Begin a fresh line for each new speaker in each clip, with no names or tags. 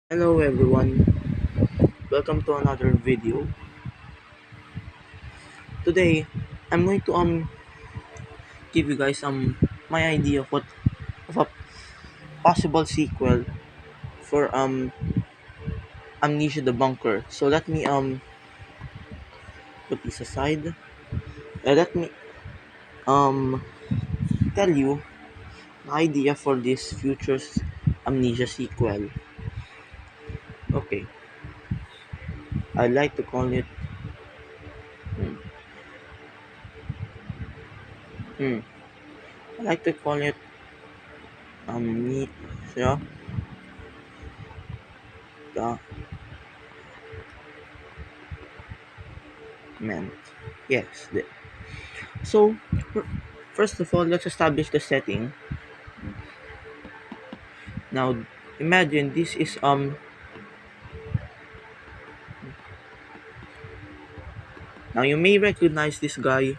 Hello everyone, welcome to another video. Today, I'm going to give you guys my idea of a possible sequel for Amnesia the Bunker. So let me put this aside. Let me um tell you the idea for this future's Amnesia sequel. Okay, I'd like to call it hmm, hmm, I like to call it Amnesia the Man. Yes. So first of all, let's establish the setting. Now, imagine this is now you may recognize this guy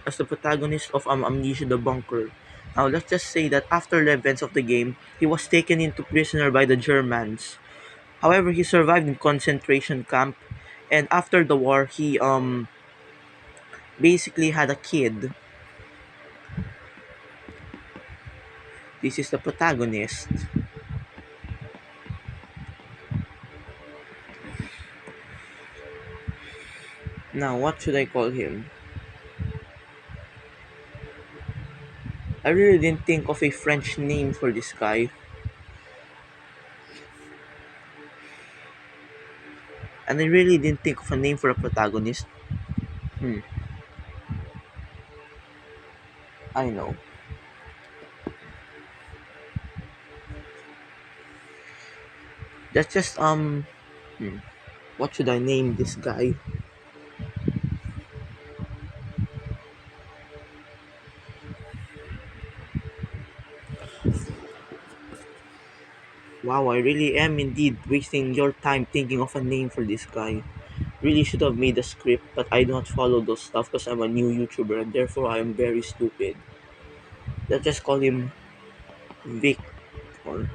as the protagonist of Amnesia the Bunker. Now, let's just say that after the events of the game, he was taken into prisoner by the Germans. However, he survived in concentration camp, and after the war, he basically had a kid. This is the protagonist. Now, what should I call him? I really didn't think of a French name for this guy, and I really didn't think of a name for a protagonist. Hmm, I know. That's just hmm, what should I name this guy? Wow, I really am indeed wasting your time thinking of a name for this guy. Really should have made a script, but I do not follow those stuff because I'm a new YouTuber and therefore I am very stupid. Let's just call him Victor.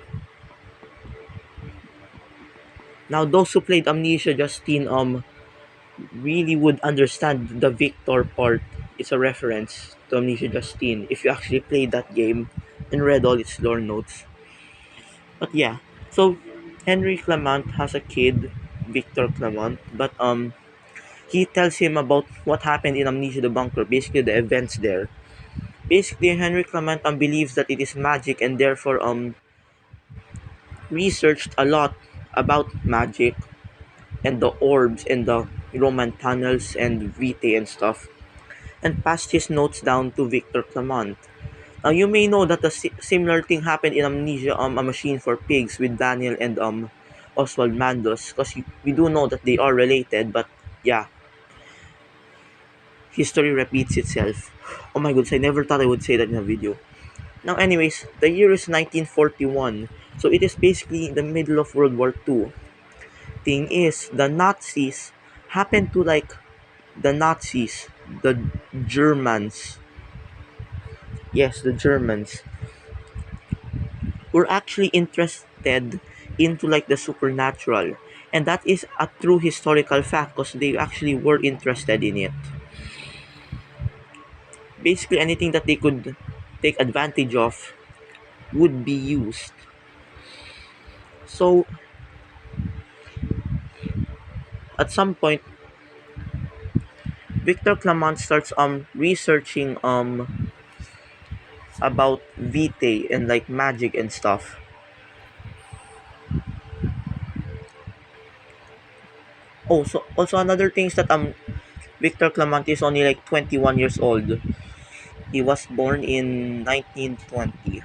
Now, those who played Amnesia Justine really would understand the Victor part. It's a reference to Amnesia Justine if you actually played that game and read all its lore notes. But yeah, so Henry Clement has a kid, Victor Clement, but he tells him about what happened in Amnesia the Bunker, basically the events there. Basically, Henry Clement believes that it is magic and therefore researched a lot about magic and the orbs and the Roman tunnels and vitae and stuff, and passed his notes down to Victor Clement. Now you may know that a similar thing happened in Amnesia, a machine for pigs with Daniel and Oswald Mandos, because we do know that they are related. But yeah, history repeats itself. Oh my goodness, I never thought I would say that in a video. Now, anyways, the year is 1941, so it is basically the middle of World War II. Thing is, the Nazis happen to like the Nazis, the Germans. Yes, the Germans were actually interested into like the supernatural, and that is a true historical fact because they actually were interested in it. Basically anything that they could take advantage of would be used. So at some point, Victor Clement starts researching about vitae and like magic and stuff. Oh, so also another thing is that Victor Clement is only like 21 years old. He was born in 1920.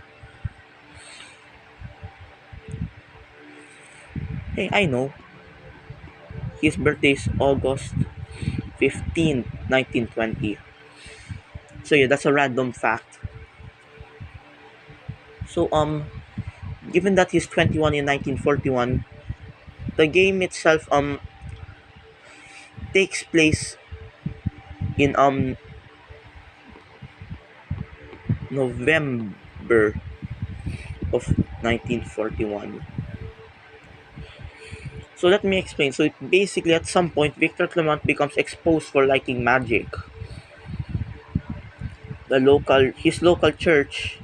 Hey, I know. His birthday is August 15th, 1920. So yeah, that's a random fact. So given that he's 21 in 1941, the game itself takes place in November of 1941. So let me explain. So it basically at some point Victor Clement becomes exposed for liking magic. His local church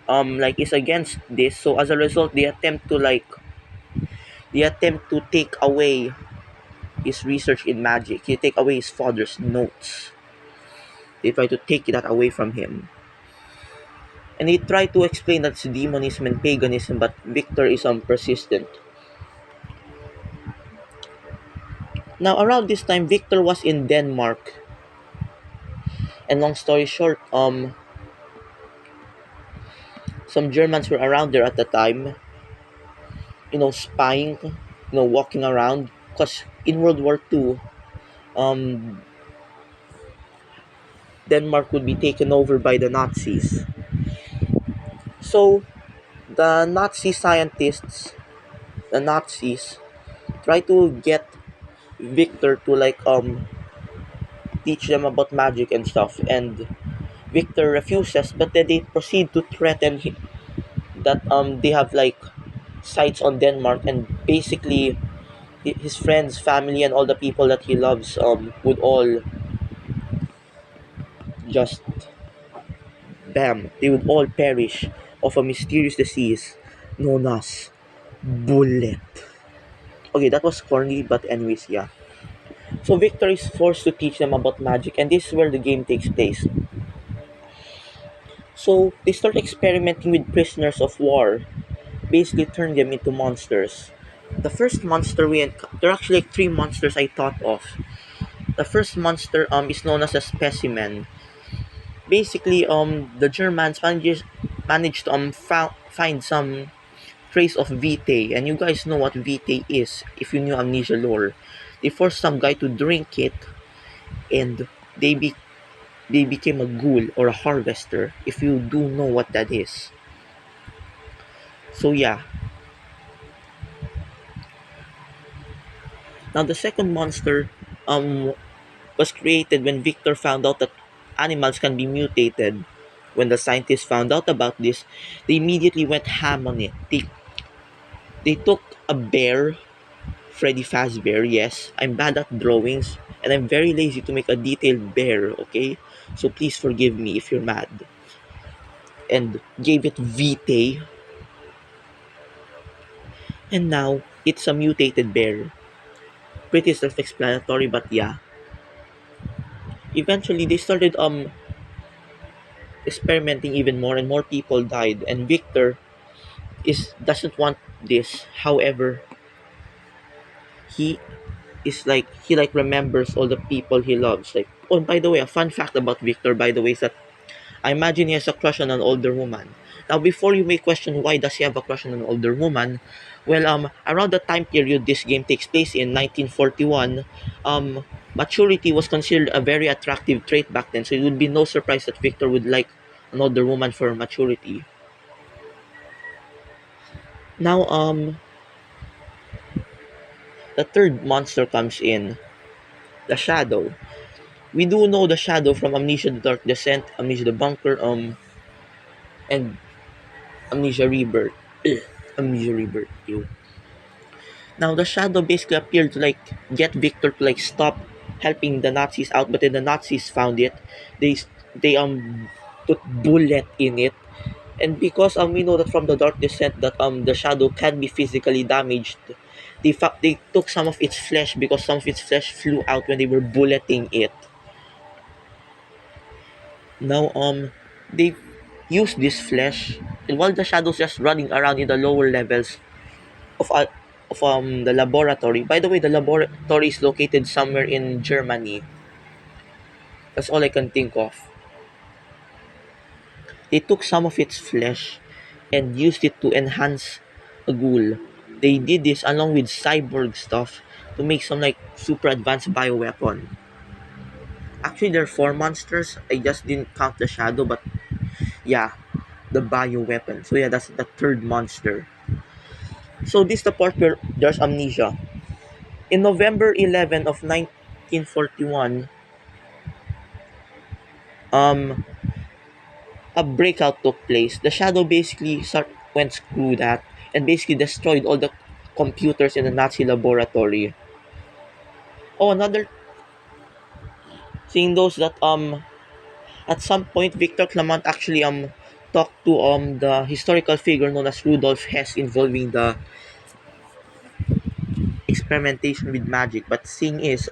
like is against this. So as a result they attempt to take away his research in magic. They take away his father's notes. They try to take that away from him. And he tried to explain that's demonism and paganism, but Victor is persistent. Now around this time Victor was in Denmark, and long story short, some Germans were around there at the time, spying, walking around. Because in World War II, um, Denmark would be taken over by the Nazis. So the the Nazis, try to get Victor to teach them about magic and stuff, and Victor refuses. But then they proceed to threaten him that they have sites on Denmark, and basically his friends, family, and all the people that he loves would all just bam, they would all perish of a mysterious disease known as bullet. Okay, that was corny, but anyways, yeah. So Victor is forced to teach them about magic, and this is where the game takes place. So they start experimenting with prisoners of war, basically turn them into monsters. The first monster there are actually three monsters I thought of. The first monster is known as a specimen. Basically, the Germans managed to find some trace of vitae, and you guys know what vitae is if you knew Amnesia lore. They forced some guy to drink it, and they be they became a ghoul or a harvester. If you do know what that is, so yeah. Now the second monster um was created when Victor found out that animals can be mutated. When the scientists found out about this, they immediately went ham on it. They took a bear, Freddy Fazbear, yes. I'm bad at drawings, and I'm very lazy to make a detailed bear, okay? So please forgive me if you're mad. And gave it Vitae, and now it's a mutated bear. Pretty self-explanatory, but yeah. Eventually, they started experimenting even more, and more people died. And Victor is doesn't want this. However, he he remembers all the people he loves. Like, oh, by the way, a fun fact about Victor, by the way, is that I imagine he has a crush on an older woman. Now, before you may question why does he have a crush on an older woman, well, around the time period this game takes place in 1941, maturity was considered a very attractive trait back then. So it would be no surprise that Victor would like an older woman for maturity. Now, the third monster comes in, the Shadow. We do know the Shadow from Amnesia: The Dark Descent, Amnesia: The Bunker, and Amnesia Rebirth. Amnesia Rebirth. Ew. Now the Shadow basically appeared to get Victor to stop helping the Nazis out, but then the Nazis found it. They put bullet in it, and because we know that from the Dark Descent that the Shadow can be physically damaged, they took some of its flesh because some of its flesh flew out when they were bulleting it. Now they used this flesh, and while the Shadow's just running around in the lower levels of the laboratory. By the way, the laboratory is located somewhere in Germany. That's all I can think of. They took some of its flesh and used it to enhance a ghoul. They did this along with cyborg stuff to make some super advanced bioweapon. Actually, there are four monsters. I just didn't count the shadow, but yeah, the bioweapon. So yeah, that's the third monster. So this is the part where there's amnesia. In November 11 of 1941, um, a breakout took place. The Shadow basically went screw that and basically destroyed all the computers in a Nazi laboratory. Oh, another thing those that at some point Victor Clement actually talked to the historical figure known as Rudolf Hess involving the experimentation with magic. But thing is